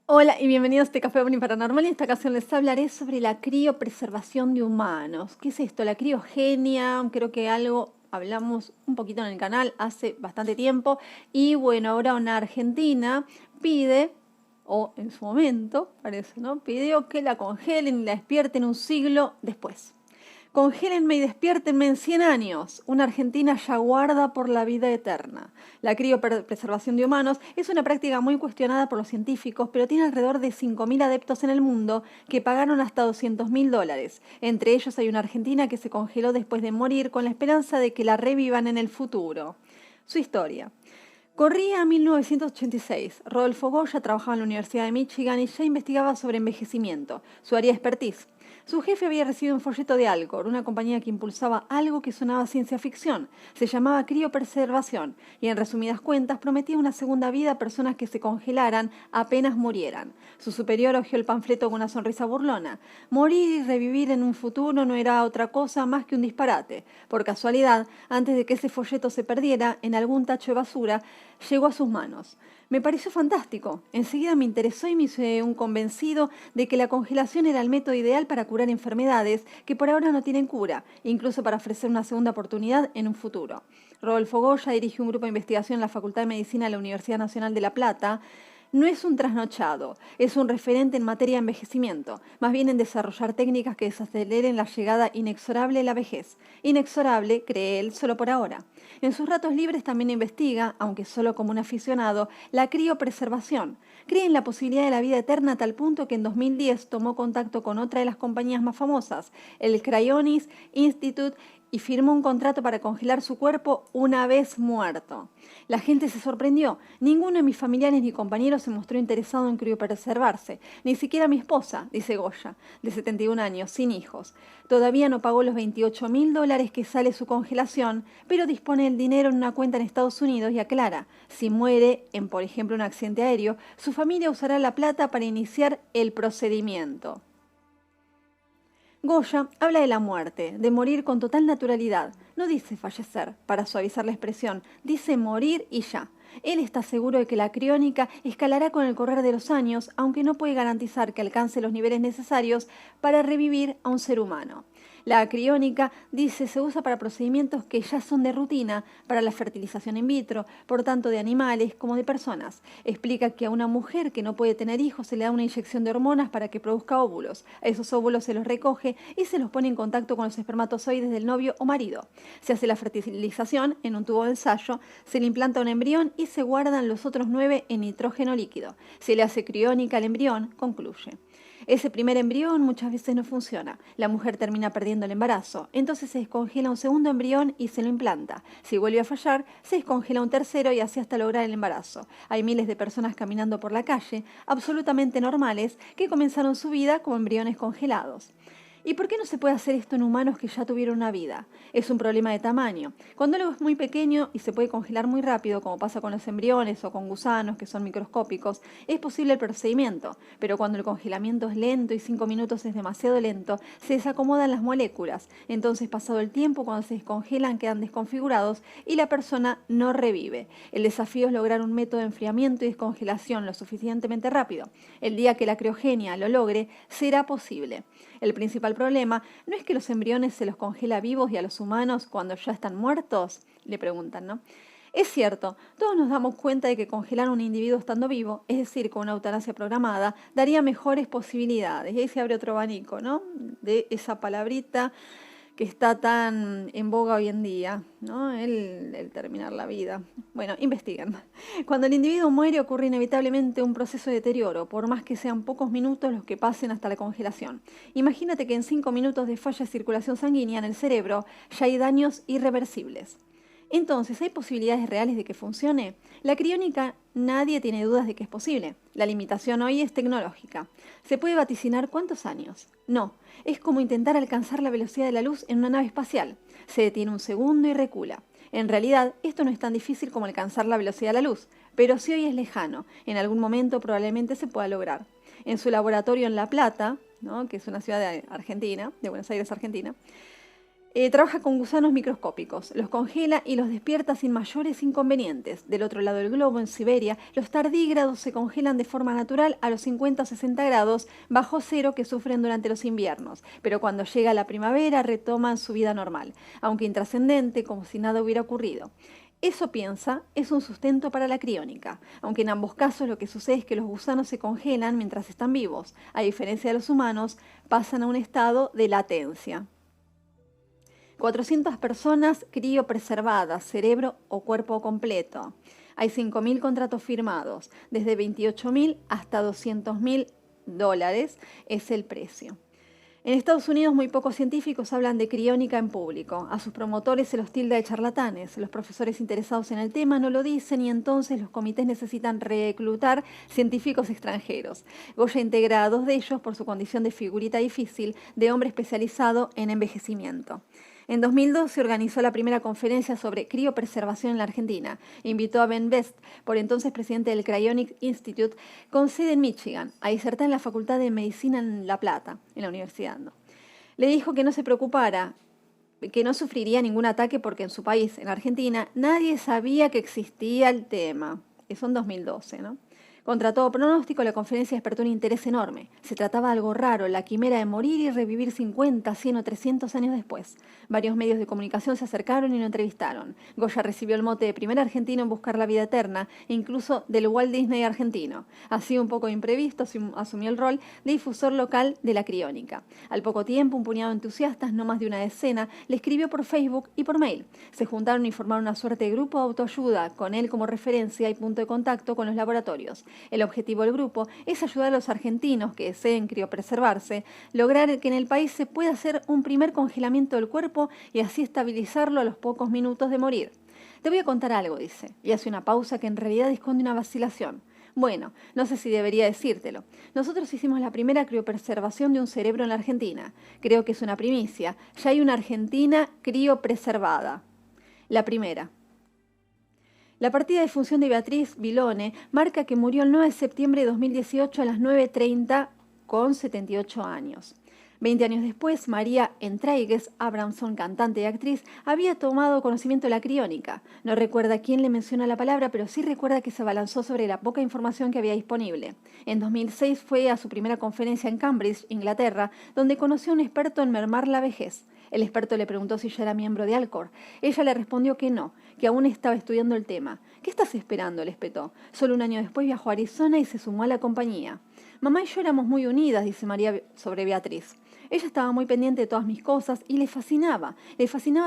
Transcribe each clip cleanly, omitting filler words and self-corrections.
Hola y bienvenidos a este Café Omni Paranormal. En esta ocasión les hablaré sobre la criopreservación de humanos. ¿Qué es esto? La criogenia, creo que algo hablamos un poquito en el canal hace bastante tiempo. Y bueno, ahora una argentina pide, o en su momento, parece, ¿no? Pidió que la congelen y la despierten un siglo después. Congélenme y despiértenme en 100 años. Una Argentina ya guarda por la vida eterna. La criopreservación de humanos es una práctica muy cuestionada por los científicos, pero tiene alrededor de 5.000 adeptos en el mundo que pagaron hasta $200.000. Entre ellos hay una argentina que se congeló después de morir con la esperanza de que la revivan en el futuro. Su historia. Corría 1986. Rodolfo Goya trabajaba en la Universidad de Michigan y ya investigaba sobre envejecimiento, su área de expertise. Su jefe había recibido un folleto de Alcor, una compañía que impulsaba algo que sonaba ciencia ficción. Se llamaba criopreservación y en resumidas cuentas prometía una segunda vida a personas que se congelaran apenas murieran. Su superior hojeó el panfleto con una sonrisa burlona. Morir y revivir en un futuro no era otra cosa más que un disparate. Por casualidad, antes de que ese folleto se perdiera en algún tacho de basura, llegó a sus manos. Me pareció fantástico. Enseguida me interesó y me hice un convencido de que la congelación era el método ideal para curar enfermedades que por ahora no tienen cura, incluso para ofrecer una segunda oportunidad en un futuro. Rodolfo Goya dirigió un grupo de investigación en la Facultad de Medicina de la Universidad Nacional de La Plata. No es un trasnochado, es un referente en materia de envejecimiento, más bien en desarrollar técnicas que desaceleren la llegada inexorable de la vejez. Inexorable, cree él, solo por ahora. En sus ratos libres también investiga, aunque solo como un aficionado, la criopreservación. Cree en la posibilidad de la vida eterna a tal punto que en 2010 tomó contacto con otra de las compañías más famosas, el Cryonis Institute, y firmó un contrato para congelar su cuerpo una vez muerto. La gente se sorprendió. Ninguno de mis familiares ni compañeros se mostró interesado en criopreservarse. Ni siquiera mi esposa, dice Goya, de 71 años, sin hijos. Todavía no pagó los $28.000 que sale su congelación, pero dispone del dinero en una cuenta en Estados Unidos y aclara, si muere en, por ejemplo, un accidente aéreo, su familia usará la plata para iniciar el procedimiento. Goya habla de la muerte, de morir con total naturalidad. No dice fallecer, para suavizar la expresión, dice morir y ya. Él está seguro de que la criónica escalará con el correr de los años, aunque no puede garantizar que alcance los niveles necesarios para revivir a un ser humano. La criónica, dice, se usa para procedimientos que ya son de rutina, para la fertilización in vitro, por tanto de animales como de personas. Explica que a una mujer que no puede tener hijos se le da una inyección de hormonas para que produzca óvulos. A esos óvulos se los recoge y se los pone en contacto con los espermatozoides del novio o marido. Se hace la fertilización en un tubo de ensayo, se le implanta un embrión y se guardan los otros 9 en nitrógeno líquido. Se le hace criónica al embrión, concluye. Ese primer embrión muchas veces no funciona. La mujer termina perdiendo el embarazo. Entonces se descongela un segundo embrión y se lo implanta. Si vuelve a fallar, se descongela un tercero y así hasta lograr el embarazo. Hay miles de personas caminando por la calle, absolutamente normales, que comenzaron su vida como embriones congelados. ¿Y por qué no se puede hacer esto en humanos que ya tuvieron una vida? Es un problema de tamaño. Cuando algo es muy pequeño y se puede congelar muy rápido, como pasa con los embriones o con gusanos que son microscópicos, es posible el procedimiento. Pero cuando el congelamiento es lento y 5 minutos es demasiado lento, se desacomodan las moléculas. Entonces, pasado el tiempo, cuando se descongelan, quedan desconfigurados y la persona no revive. El desafío es lograr un método de enfriamiento y descongelación lo suficientemente rápido. El día que la criogenia lo logre, será posible. El principal problema no es que los embriones se los congela vivos y a los humanos cuando ya están muertos, le preguntan, ¿no? Es cierto, todos nos damos cuenta de que congelar a un individuo estando vivo, es decir, con una eutanasia programada, daría mejores posibilidades. Y ahí se abre otro abanico, ¿no? De esa palabrita que está tan en boga hoy en día, ¿no? El terminar la vida. Bueno, investiguen. Cuando el individuo muere ocurre inevitablemente un proceso de deterioro, por más que sean pocos minutos los que pasen hasta la congelación. Imagínate que en 5 minutos de falla de circulación sanguínea en el cerebro ya hay daños irreversibles. Entonces, ¿hay posibilidades reales de que funcione? La criónica nadie tiene dudas de que es posible. La limitación hoy es tecnológica. ¿Se puede vaticinar cuántos años? No, es como intentar alcanzar la velocidad de la luz en una nave espacial. Se detiene un segundo y recula. En realidad, esto no es tan difícil como alcanzar la velocidad de la luz, pero si hoy es lejano, en algún momento probablemente se pueda lograr. En su laboratorio en La Plata, ¿no?, que es una ciudad de Argentina, de Buenos Aires, Argentina, Trabaja con gusanos microscópicos, los congela y los despierta sin mayores inconvenientes. Del otro lado del globo, en Siberia, los tardígrados se congelan de forma natural a los 50 o 60 grados bajo cero que sufren durante los inviernos, pero cuando llega la primavera retoman su vida normal, aunque intrascendente, como si nada hubiera ocurrido. Eso, piensa, es un sustento para la criónica, aunque en ambos casos lo que sucede es que los gusanos se congelan mientras están vivos. A diferencia de los humanos, pasan a un estado de latencia. 400 personas criopreservadas, cerebro o cuerpo completo. Hay 5.000 contratos firmados, desde 28.000 hasta $200.000 es el precio. En Estados Unidos muy pocos científicos hablan de criónica en público. A sus promotores se los tilda de charlatanes. Los profesores interesados en el tema no lo dicen y entonces los comités necesitan reclutar científicos extranjeros. Goya integra a 2 de ellos por su condición de figurita difícil de hombre especializado en envejecimiento. En 2002 se organizó la primera conferencia sobre criopreservación en la Argentina. Invitó a Ben Best, por entonces presidente del Cryonic Institute, con sede en Michigan, a disertar en la Facultad de Medicina en La Plata, en la universidad. Le dijo que no se preocupara, que no sufriría ningún ataque porque en su país, en Argentina, nadie sabía que existía el tema. Eso en 2012, ¿no? Contra todo pronóstico, la conferencia despertó un interés enorme. Se trataba de algo raro, la quimera de morir y revivir 50, 100 o 300 años después. Varios medios de comunicación se acercaron y lo entrevistaron. Goya recibió el mote de primer argentino en buscar la vida eterna, e incluso del Walt Disney argentino. Así, un poco imprevisto, asumió el rol de difusor local de la criónica. Al poco tiempo, un puñado de entusiastas, no más de una decena, le escribió por Facebook y por mail. Se juntaron y formaron una suerte de grupo de autoayuda, con él como referencia y punto de contacto con los laboratorios. El objetivo del grupo es ayudar a los argentinos que deseen criopreservarse, lograr que en el país se pueda hacer un primer congelamiento del cuerpo y así estabilizarlo a los pocos minutos de morir. Te voy a contar algo, dice, y hace una pausa que en realidad esconde una vacilación. Bueno, no sé si debería decírtelo. Nosotros hicimos la primera criopreservación de un cerebro en la Argentina. Creo que es una primicia. Ya hay una Argentina criopreservada. La primera. La partida de función de Beatriz Vilone marca que murió el 9 de septiembre de 2018 a las 9:30 con 78 años. 20 años después, María Entraigues Abramson, cantante y actriz, había tomado conocimiento de la criónica. No recuerda quién le menciona la palabra, pero sí recuerda que se abalanzó sobre la poca información que había disponible. En 2006 fue a su primera conferencia en Cambridge, Inglaterra, donde conoció a un experto en mermar la vejez. El experto le preguntó si ya era miembro de Alcor. Ella le respondió que no, que aún estaba estudiando el tema. ¿Qué estás esperando?, le espetó. Solo un año después viajó a Arizona y se sumó a la compañía. Mamá y yo éramos muy unidas, dice María sobre Beatriz. Ella estaba muy pendiente de todas mis cosas y le fascinaba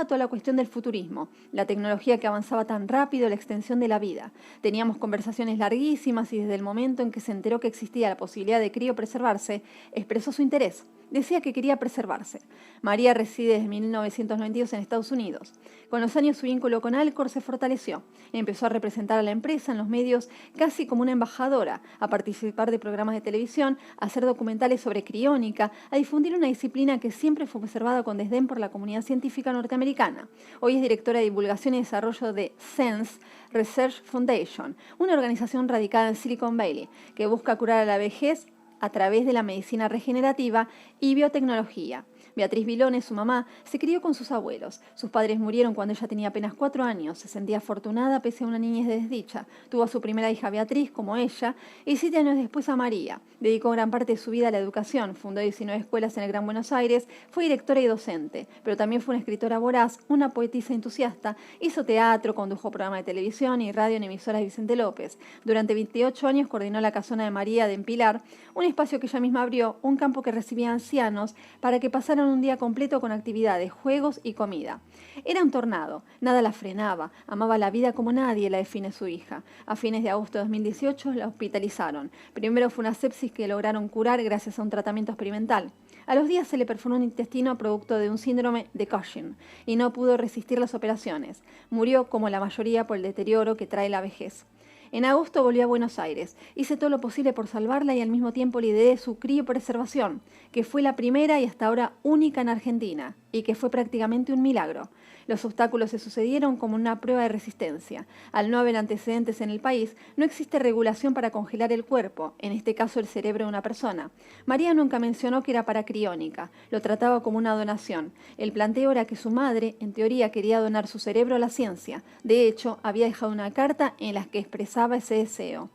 toda la cuestión del futurismo, la tecnología que avanzaba tan rápido, la extensión de la vida. Teníamos conversaciones larguísimas y desde el momento en que se enteró que existía la posibilidad de criopreservarse, expresó su interés. Decía que quería preservarse. María reside desde 1992 en Estados Unidos. Con los años su vínculo con Alcor se fortaleció. Empezó a representar a la empresa en los medios casi como una embajadora, a participar de programas de televisión, a hacer documentales sobre criónica, a difundir una disciplina que siempre fue observada con desdén por la comunidad científica norteamericana. Hoy es directora de divulgación y desarrollo de SENSE Research Foundation, una organización radicada en Silicon Valley que busca curar a la vejez a través de la medicina regenerativa y biotecnología. Beatriz Vilone, su mamá, se crió con sus abuelos. Sus padres murieron cuando ella tenía apenas 4 años. Se sentía afortunada pese a una niñez de desdicha. Tuvo a su primera hija Beatriz, como ella, y 7 años después a María. Dedicó gran parte de su vida a la educación. Fundó 19 escuelas en el Gran Buenos Aires. Fue directora y docente, pero también fue una escritora voraz, una poetisa entusiasta. Hizo teatro, condujo programas de televisión y radio en emisoras de Vicente López. Durante 28 años coordinó la Casona de María de Pilar, un espacio que ella misma abrió, un campo que recibía ancianos para que pasaran un día completo con actividades, juegos y comida. Era un tornado, nada la frenaba, amaba la vida como nadie la define su hija. A fines de agosto de 2018 la hospitalizaron. Primero fue una sepsis que lograron curar gracias a un tratamiento experimental. A los días se le perforó un intestino producto de un síndrome de Cushing y no pudo resistir las operaciones. Murió como la mayoría por el deterioro que trae la vejez. En agosto volvió a Buenos Aires. Hice todo lo posible por salvarla y al mismo tiempo lideré su criopreservación, que fue la primera y hasta ahora única en Argentina, y que fue prácticamente un milagro. Los obstáculos se sucedieron como una prueba de resistencia. Al no haber antecedentes en el país, no existe regulación para congelar el cuerpo, en este caso el cerebro de una persona. María nunca mencionó que era para criónica, lo trataba como una donación. El planteo era que su madre, en teoría, quería donar su cerebro a la ciencia. De hecho, había dejado una carta en la que expresaba ese deseo.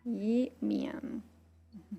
Y bien.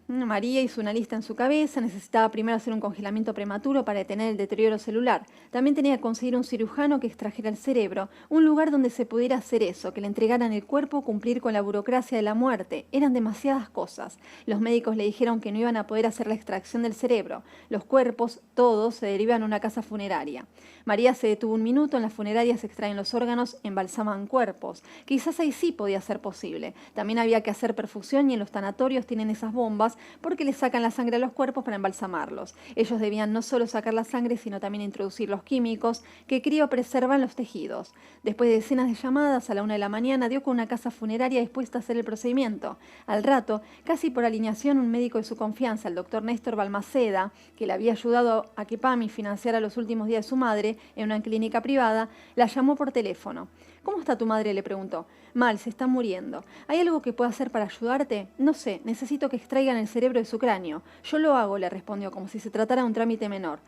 María hizo una lista en su cabeza, necesitaba primero hacer un congelamiento prematuro para detener el deterioro celular. También tenía que conseguir un cirujano que extrajera el cerebro, un lugar donde se pudiera hacer eso, que le entregaran el cuerpo, cumplir con la burocracia de la muerte. Eran demasiadas cosas. Los médicos le dijeron que no iban a poder hacer la extracción del cerebro. Los cuerpos, todos, se derivan a una casa funeraria. María se detuvo un minuto, en las funerarias se extraen los órganos, embalsaman cuerpos. Quizás ahí sí podía ser posible. También había que hacer perfusión y en los tanatorios tienen esas bombas porque le sacan la sangre a los cuerpos para embalsamarlos. Ellos debían no solo sacar la sangre, sino también introducir los químicos que criopreservan los tejidos. Después de decenas de llamadas, a la 1 de la mañana dio con una casa funeraria dispuesta a hacer el procedimiento. Al rato, casi por alineación, un médico de su confianza, el doctor Néstor Balmaceda, que le había ayudado a que PAMI financiara los últimos días de su madre en una clínica privada, la llamó por teléfono. ¿Cómo está tu madre?, le preguntó. Mal, se está muriendo. ¿Hay algo que pueda hacer para ayudarte? No sé, necesito que extraigan el cerebro de su cráneo. Yo lo hago, le respondió, como si se tratara de un trámite menor.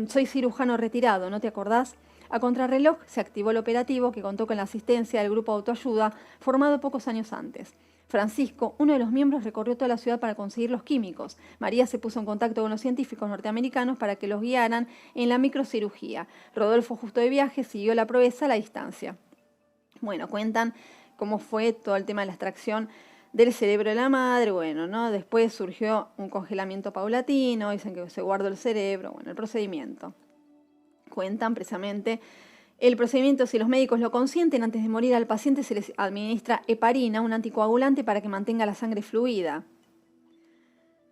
Soy cirujano retirado, ¿no te acordás? A contrarreloj se activó el operativo, que contó con la asistencia del grupo de autoayuda, formado pocos años antes. Francisco, uno de los miembros, recorrió toda la ciudad para conseguir los químicos. María se puso en contacto con los científicos norteamericanos para que los guiaran en la microcirugía. Rodolfo, justo de viaje, siguió la proeza a la distancia. Bueno, cuentan cómo fue todo el tema de la extracción del cerebro de la madre. Bueno, ¿no? Después surgió un congelamiento paulatino, dicen que se guardó el cerebro, bueno, el procedimiento. Cuentan precisamente el procedimiento: si los médicos lo consienten, antes de morir al paciente se les administra heparina, un anticoagulante para que mantenga la sangre fluida.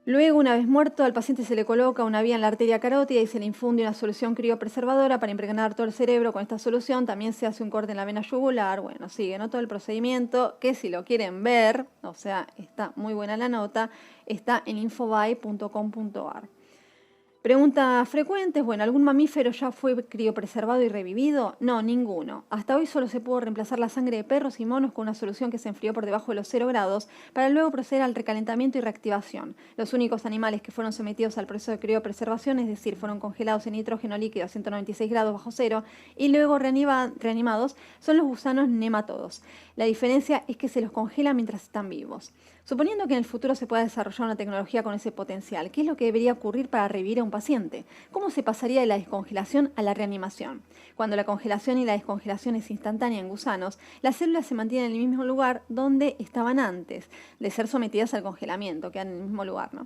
Luego, una vez muerto, al paciente se le coloca una vía en la arteria carótida y se le infunde una solución criopreservadora para impregnar todo el cerebro con esta solución. También se hace un corte en la vena yugular. Bueno, sigue, ¿no?, todo el procedimiento, que si lo quieren ver, o sea, está muy buena la nota, está en infobae.com.ar. Preguntas frecuentes: bueno, ¿algún mamífero ya fue criopreservado y revivido? No, ninguno. Hasta hoy solo se pudo reemplazar la sangre de perros y monos con una solución que se enfrió por debajo de los 0 grados para luego proceder al recalentamiento y reactivación. Los únicos animales que fueron sometidos al proceso de criopreservación, es decir, fueron congelados en nitrógeno líquido a 196 grados bajo cero y luego reanimados, son los gusanos nematodos. La diferencia es que se los congela mientras están vivos. Suponiendo que en el futuro se pueda desarrollar una tecnología con ese potencial, ¿qué es lo que debería ocurrir para revivir a un paciente? ¿Cómo se pasaría de la descongelación a la reanimación? Cuando la congelación y la descongelación es instantánea en gusanos, las células se mantienen en el mismo lugar donde estaban antes de ser sometidas al congelamiento, quedan en el mismo lugar, ¿no?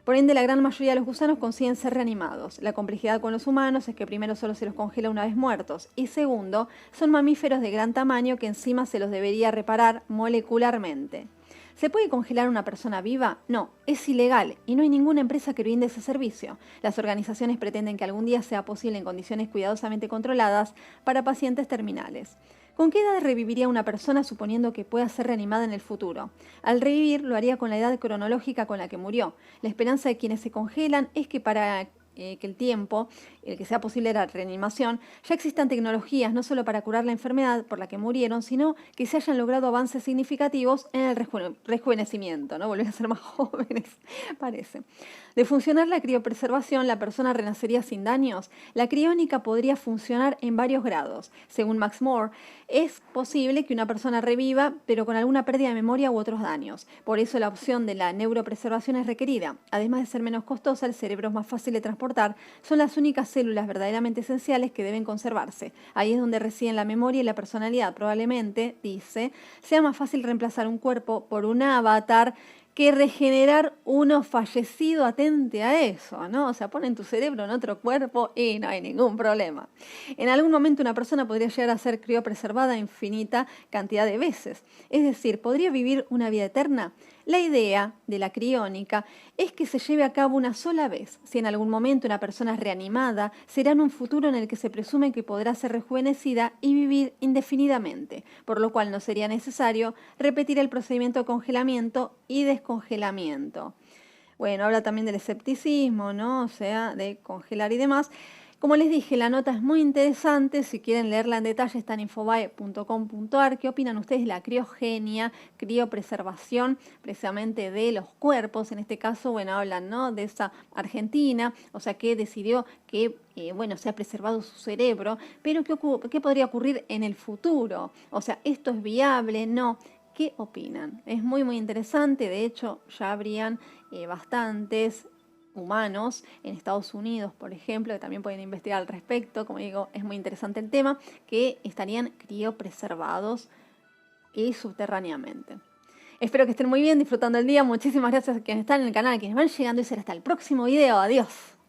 Por ende, la gran mayoría de los gusanos consiguen ser reanimados. La complejidad con los humanos es que primero solo se los congela una vez muertos y segundo, son mamíferos de gran tamaño que encima se los debería reparar molecularmente. ¿Se puede congelar a una persona viva? No, es ilegal y no hay ninguna empresa que brinde ese servicio. Las organizaciones pretenden que algún día sea posible en condiciones cuidadosamente controladas para pacientes terminales. ¿Con qué edad reviviría una persona suponiendo que pueda ser reanimada en el futuro? Al revivir lo haría con la edad cronológica con la que murió. La esperanza de quienes se congelan es que para que el tiempo, el que sea posible la reanimación, ya existan tecnologías no solo para curar la enfermedad por la que murieron, sino que se hayan logrado avances significativos en el rejuvenecimiento, ¿no? Volver a ser más jóvenes, parece. De funcionar la criopreservación, la persona renacería sin daños. La criónica podría funcionar en varios grados. Según Max More, es posible que una persona reviva, pero con alguna pérdida de memoria u otros daños. Por eso la opción de la neuropreservación es requerida. Además de ser menos costosa, el cerebro es más fácil de transportar. Son las únicas células verdaderamente esenciales que deben conservarse. Ahí es donde residen la memoria y la personalidad. Probablemente, dice, sea más fácil reemplazar un cuerpo por un avatar que regenerar uno fallecido. Atente a eso, ¿no? O sea, ponen tu cerebro en otro cuerpo y no hay ningún problema. En algún momento una persona podría llegar a ser criopreservada infinita cantidad de veces. Es decir, ¿podría vivir una vida eterna? La idea de la criónica es que se lleve a cabo una sola vez. Si en algún momento una persona es reanimada, será en un futuro en el que se presume que podrá ser rejuvenecida y vivir indefinidamente, por lo cual no sería necesario repetir el procedimiento de congelamiento y descongelamiento. Bueno, habla también del escepticismo, ¿no? O sea, de congelar y demás. Como les dije, la nota es muy interesante. Si quieren leerla en detalle, está en infobae.com.ar. ¿Qué opinan ustedes de la criogenia, criopreservación precisamente de los cuerpos? En este caso, bueno, hablan, ¿no?, de esa Argentina, o sea, que decidió que, bueno, se ha preservado su cerebro, pero ¿qué podría ocurrir en el futuro? O sea, ¿esto es viable? No. ¿Qué opinan? Es muy, muy interesante. De hecho, ya habrían bastantes humanos en Estados Unidos, por ejemplo, que también pueden investigar al respecto. Como digo, es muy interesante el tema, que estarían criopreservados y subterráneamente. Espero que estén muy bien, disfrutando el día. Muchísimas gracias a quienes están en el canal, a quienes van llegando, y será hasta el próximo video. Adiós.